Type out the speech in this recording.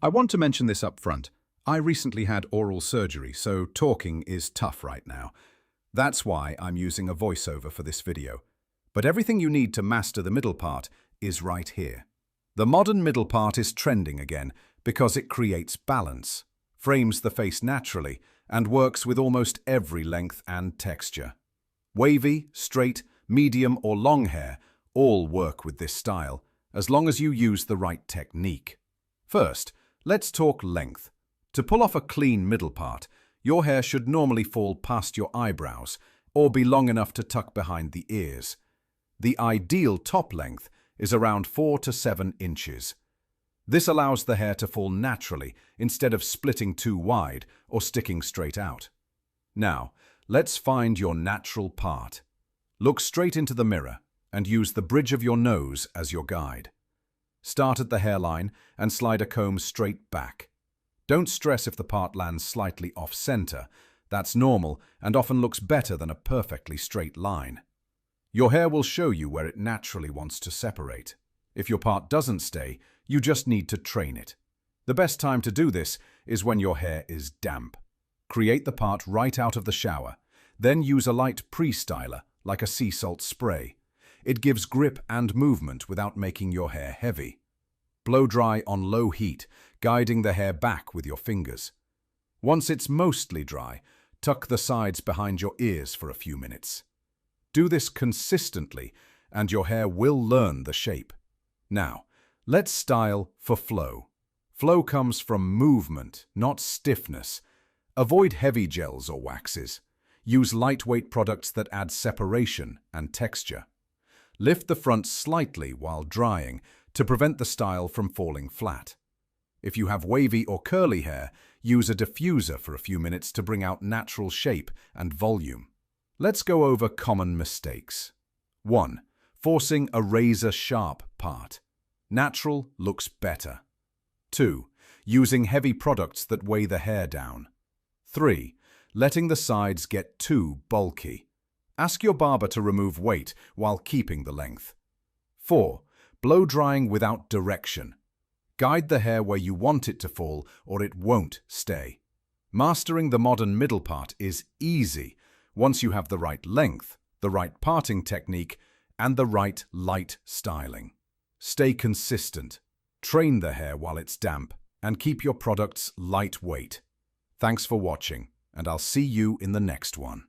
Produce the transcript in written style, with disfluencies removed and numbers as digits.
I want to mention this up front. I recently had oral surgery, so talking is tough right now. That's why I'm using a voiceover for this video. But everything you need to master the middle part is right here. The modern middle part is trending again because it creates balance, frames the face naturally, and works with almost every length and texture. Wavy, straight, medium or long hair all work with this style, as long as you use the right technique. First, let's talk length. To pull off a clean middle part, your hair should normally fall past your eyebrows or be long enough to tuck behind the ears. The ideal top length is around 4 to 7 inches. This allows the hair to fall naturally instead of splitting too wide or sticking straight out. Now, let's find your natural part. Look straight into the mirror and use the bridge of your nose as your guide. Start at the hairline and slide a comb straight back. Don't stress if the part lands slightly off-center. That's normal and often looks better than a perfectly straight line. Your hair will show you where it naturally wants to separate. If your part doesn't stay, you just need to train it. The best time to do this is when your hair is damp. Create the part right out of the shower. Then use a light pre-styler, like a sea salt spray. It gives grip and movement without making your hair heavy. Blow dry on low heat, guiding the hair back with your fingers. Once it's mostly dry, tuck the sides behind your ears for a few minutes. Do this consistently, and your hair will learn the shape. Now, let's style for flow. Flow comes from movement, not stiffness. Avoid heavy gels or waxes. Use lightweight products that add separation and texture. Lift the front slightly while drying to prevent the style from falling flat. If you have wavy or curly hair, use a diffuser for a few minutes to bring out natural shape and volume. Let's go over common mistakes. 1. Forcing a razor-sharp part. Natural looks better. 2. Using heavy products that weigh the hair down. 3. Letting the sides get too bulky. Ask your barber to remove weight while keeping the length. 4. Blow drying without direction. Guide the hair where you want it to fall or it won't stay. Mastering the modern middle part is easy once you have the right length, the right parting technique, and the right light styling. Stay consistent, train the hair while it's damp, and keep your products lightweight. Thanks for watching, and I'll see you in the next one.